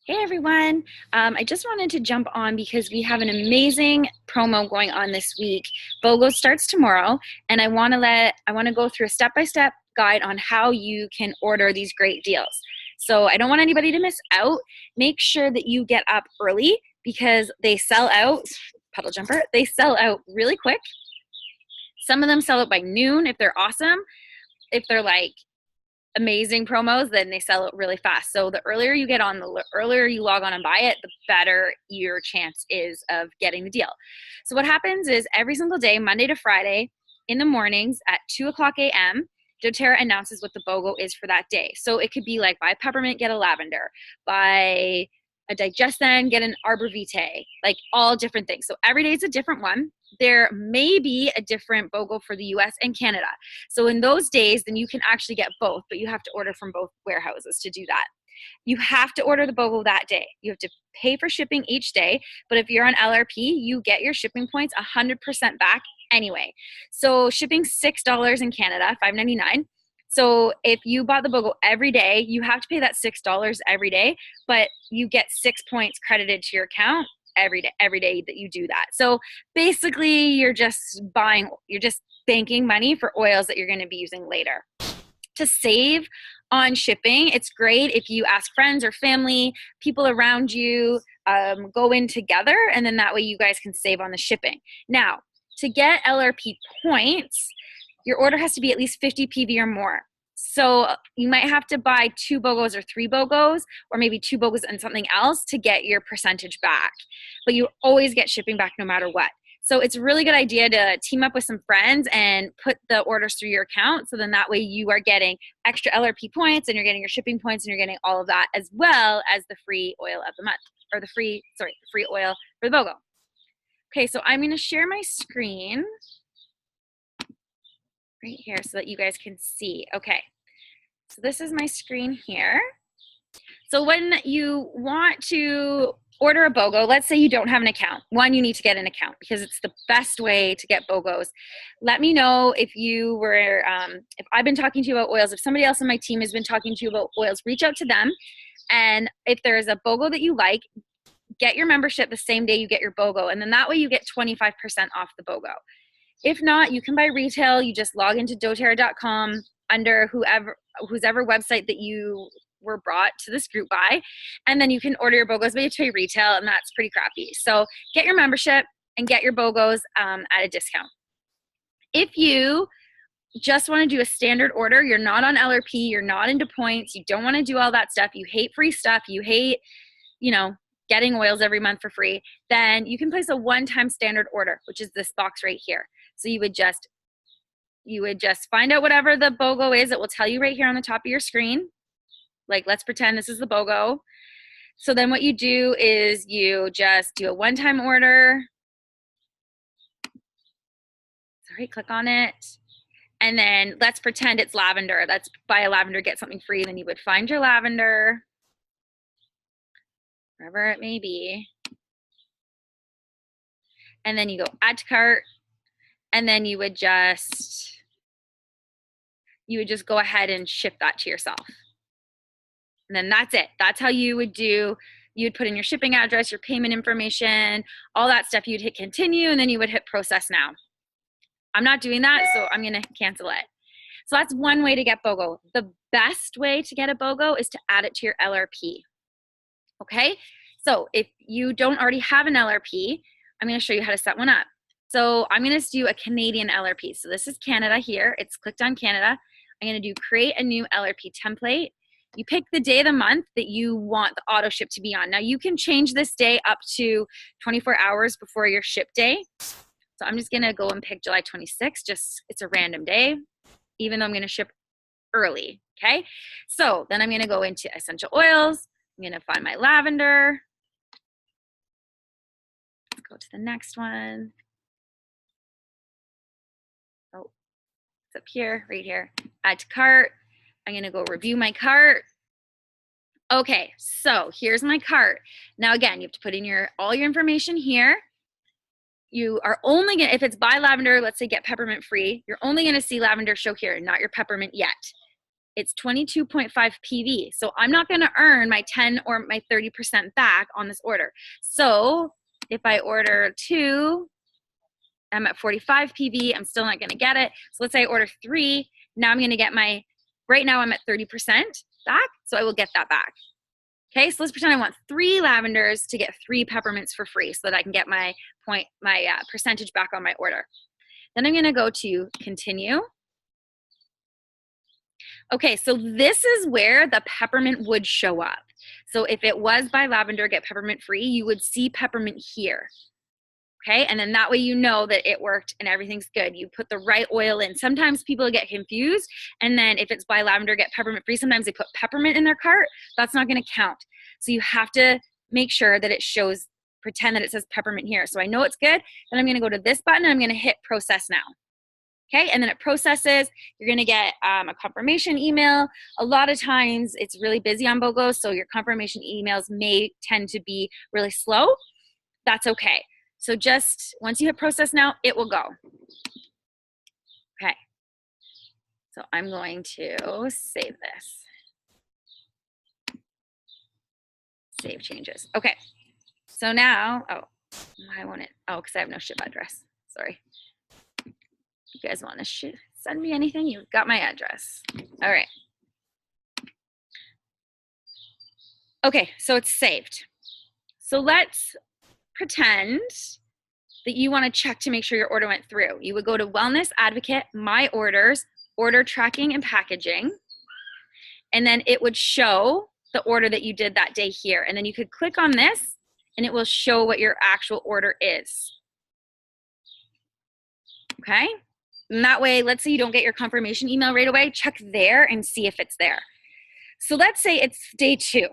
Hey everyone. I just wanted to jump on because we have an amazing promo going on this week. BOGO starts tomorrow, and I want to go through a step-by-step guide on how you can order these great deals. So I don't want anybody to miss out. Make sure that you get up early because they sell out, puddle jumper, they sell out really quick. Some of them sell out by noon if they're awesome. If they're like amazing promos, then they sell it really fast. So the earlier you get on, the earlier you log on and buy it, the better your chance is of getting the deal. So what happens is every single day, Monday to Friday, in the mornings at 2 o'clock a.m., doTERRA announces what the BOGO is for that day. So it could be like buy peppermint, get a lavender, buy a digestin, get an arbor vitae, like all different things. So every day is a different one. There may be a different BOGO for the US and Canada. So in those days, then you can actually get both, but you have to order from both warehouses to do that. You have to order the BOGO that day. You have to pay for shipping each day, but if you're on LRP, you get your shipping points 100% back anyway. So shipping $6 in Canada, $5.99. So if you bought the BOGO every day, you have to pay that $6 every day, but you get 6 points credited to your account every day that you do that. So basically you're just banking money for oils that you're going to be using later. To save on shipping, it's great if you ask friends or family, people around you, go in together, and then that way you guys can save on the shipping. Now, to get LRP points, your order has to be at least 50 PV or more. So you might have to buy 2 BOGOs or 3 BOGOs, or maybe 2 BOGOs and something else to get your percentage back. But you always get shipping back no matter what. So it's a really good idea to team up with some friends and put the orders through your account. So then that way you are getting extra LRP points and you're getting your shipping points and you're getting all of that, as well as the free oil of the month, or the free oil for the BOGO. Okay, so I'm going to share my screen right here so that you guys can see. Okay, so this is my screen here. So when you want to order a BOGO, let's say you don't have an account. One, you need to get an account because it's the best way to get BOGOs. Let me know if you were, if I've been talking to you about oils, if somebody else on my team has been talking to you about oils, reach out to them. And if there's a BOGO that you like, get your membership the same day you get your BOGO. And then that way you get 25% off the BOGO. If not, you can buy retail. You just log into doterra.com under whoever website that you were brought to this group by, and then you can order your BOGOs, but you have to pay retail, and that's pretty crappy. So get your membership and get your BOGOs at a discount. If you just want to do a standard order, you're not on LRP, you're not into points, you don't want to do all that stuff, you hate free stuff, you hate, getting oils every month for free, then you can place a one-time standard order, which is this box right here. So you would just find out whatever the BOGO is. It will tell you right here on the top of your screen. Like, let's pretend this is the BOGO. So then what you do is you just do a one-time order. Sorry, click on it. And then let's pretend it's lavender. Let's buy a lavender, get something free. Then you would find your lavender, wherever it may be. And then you go add to cart. And then you would just go ahead and ship that to yourself. And then that's it. That's how you would do. You'd put in your shipping address, your payment information, all that stuff. You'd hit continue, and then you would hit process now. I'm not doing that, so I'm going to cancel it. So that's one way to get BOGO. The best way to get a BOGO is to add it to your LRP. Okay? So if you don't already have an LRP, I'm going to show you how to set one up. So I'm going to do a Canadian LRP. So this is Canada here. It's clicked on Canada. I'm going to do create a new LRP template. You pick the day of the month that you want the auto ship to be on. Now you can change this day up to 24 hours before your ship day. So I'm just going to go and pick July 26th. It's a random day, even though I'm going to ship early. Okay. So then I'm going to go into essential oils. I'm going to find my lavender. Let's go to the next one. Oh, it's up here, right here. Add to cart. I'm going to go review my cart. Okay, so here's my cart. Now again, you have to put in all your information here. You are only going to, if it's buy lavender, let's say get peppermint free, you're only going to see lavender show here, not your peppermint yet. it's 22.5 PV. So I'm not going to earn my 10 or my 30% back on this order. So if I order 2, I'm at 45 PV, I'm still not going to get it. So let's say I order 3, now I'm going to get right now I'm at 30% back, so I will get that back. Okay, so let's pretend I want 3 lavenders to get 3 peppermints for free so that I can get my percentage back on my order. Then I'm going to go to continue. Okay, so this is where the peppermint would show up. So if it was buy lavender, get peppermint free, you would see peppermint here. Okay, and then that way you know that it worked and everything's good. You put the right oil in. Sometimes people get confused, and then if it's buy lavender, get peppermint free, sometimes they put peppermint in their cart. That's not going to count. So you have to make sure that it shows, pretend that it says peppermint here. So I know it's good. Then I'm going to go to this button and I'm going to hit process now. Okay, and then it processes. You're going to get a confirmation email. A lot of times it's really busy on BOGO, so your confirmation emails may tend to be really slow. That's okay. So just once you hit process now, it will go. Okay, so I'm going to save this. Save changes. Okay, so now, oh, why won't it? Oh, because I have no ship address. Sorry. You guys want to send me anything? You've got my address. All right. Okay, so it's saved. So let's pretend that you want to check to make sure your order went through. You would go to Wellness Advocate, My Orders, Order Tracking and Packaging, and then it would show the order that you did that day here. And then you could click on this and it will show what your actual order is. Okay? And that way, let's say you don't get your confirmation email right away, check there and see if it's there. So let's say it's day 2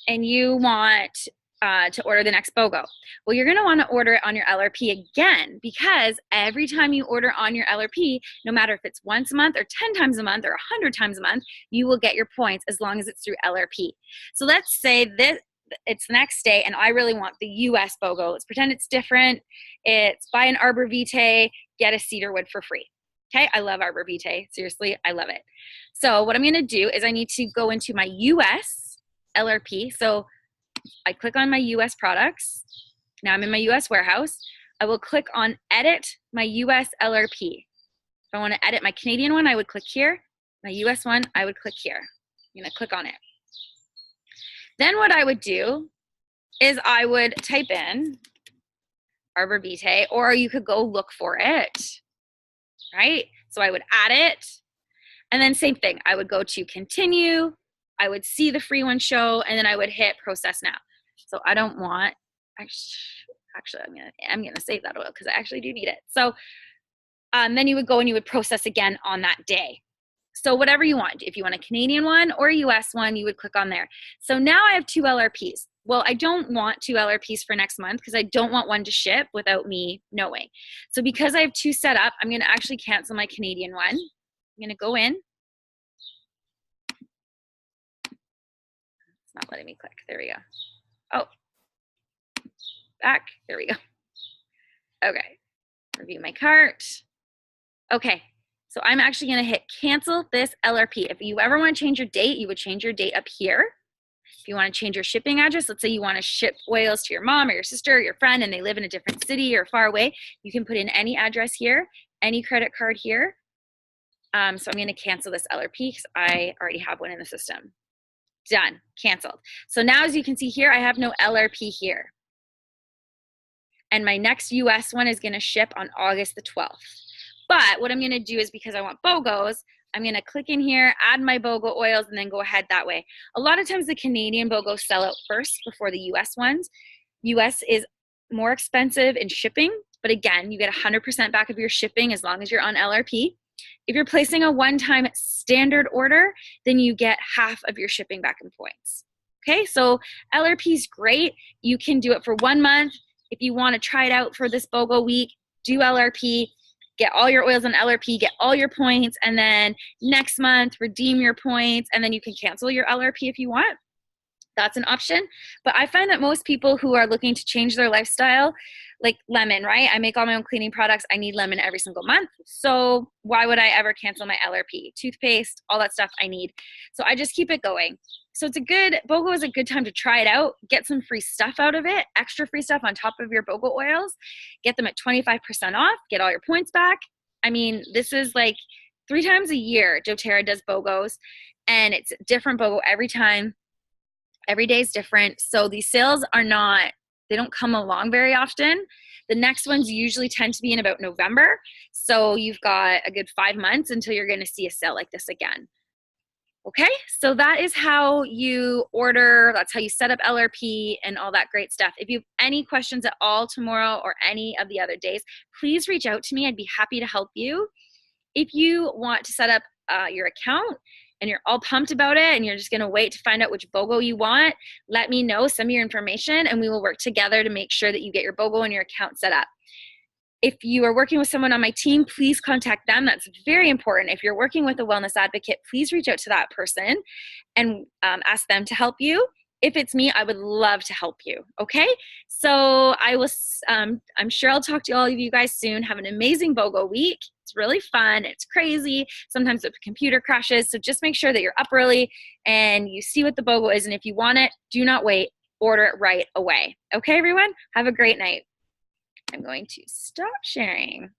and you want to order the next BOGO. Well, you're going to want to order it on your LRP again, because every time you order on your LRP, no matter if it's once a month or 10 times a month or 100 times a month, you will get your points as long as it's through LRP. So let's say it's the next day and I really want the US BOGO. Let's pretend it's different. It's buy an arbor vitae, get a cedar wood for free. Okay, I love arbor vitae. Seriously, I love it. So what I'm going to do is I need to go into my US LRP. So I click on my US products. Now I'm in my US warehouse. I will click on edit my US LRP. If I want to edit my Canadian one, I would click here. My US one, I would click here. I'm going to click on it. Then what I would do is I would type in arbor vitae, or you could go look for it, right? So I would add it, and then same thing. I would go to continue. I would see the free one show, and then I would hit process now. So I don't want, actually I'm gonna save that oil because I actually do need it. So then you would go and you would process again on that day. So whatever you want, if you want a Canadian one or a US one, you would click on there. So now I have 2 LRPs. Well, I don't want 2 LRPs for next month because I don't want one to ship without me knowing. So because I have 2 set up, I'm gonna actually cancel my Canadian one. I'm gonna go in. It's not letting me click. There we go. Oh, back. There we go. Okay. Review my cart. Okay. So I'm actually going to hit cancel this LRP. If you ever want to change your date, you would change your date up here. If you want to change your shipping address, let's say you want to ship oils to your mom or your sister or your friend and they live in a different city or far away, you can put in any address here, any credit card here. So I'm going to cancel this LRP because I already have one in the system. Done. Canceled. So now as you can see here, I have no LRP here. And my next US one is going to ship on August the 12th. But what I'm going to do is, because I want BOGOs, I'm going to click in here, add my BOGO oils, and then go ahead that way. A lot of times the Canadian BOGOs sell out first before the US ones. US is more expensive in shipping, but again, you get 100% back of your shipping as long as you're on LRP. If you're placing a one-time standard order, then you get half of your shipping back in points. Okay, so LRP is great. You can do it for 1 month. If you want to try it out for this BOGO week, do LRP. Get all your oils on LRP, get all your points, and then next month redeem your points, and then you can cancel your LRP if you want. That's an option. But I find that most people who are looking to change their lifestyle, like lemon, right? I make all my own cleaning products. I need lemon every single month. So why would I ever cancel my LRP? Toothpaste, all that stuff I need. So I just keep it going. So BOGO is a good time to try it out, get some free stuff out of it, extra free stuff on top of your BOGO oils, get them at 25% off, get all your points back. I mean, this is like 3 times a year doTERRA does BOGOs, and it's different BOGO every time. Every day is different. So these sales they don't come along very often. The next ones usually tend to be in about November. So you've got a good 5 months until you're going to see a sale like this again. Okay, so that is how you order, that's how you set up LRP and all that great stuff. If you have any questions at all tomorrow or any of the other days, please reach out to me. I'd be happy to help you. If you want to set up your account and you're all pumped about it and you're just going to wait to find out which BOGO you want, let me know, send me your information, and we will work together to make sure that you get your BOGO and your account set up. If you are working with someone on my team, please contact them. That's very important. If you're working with a wellness advocate, please reach out to that person and ask them to help you. If it's me, I would love to help you. Okay, so I'm sure I'll talk to all of you guys soon. Have an amazing BOGO week. It's really fun. It's crazy. Sometimes the computer crashes. So just make sure that you're up early and you see what the BOGO is. And if you want it, do not wait. Order it right away. Okay, everyone? Have a great night. I'm going to stop sharing.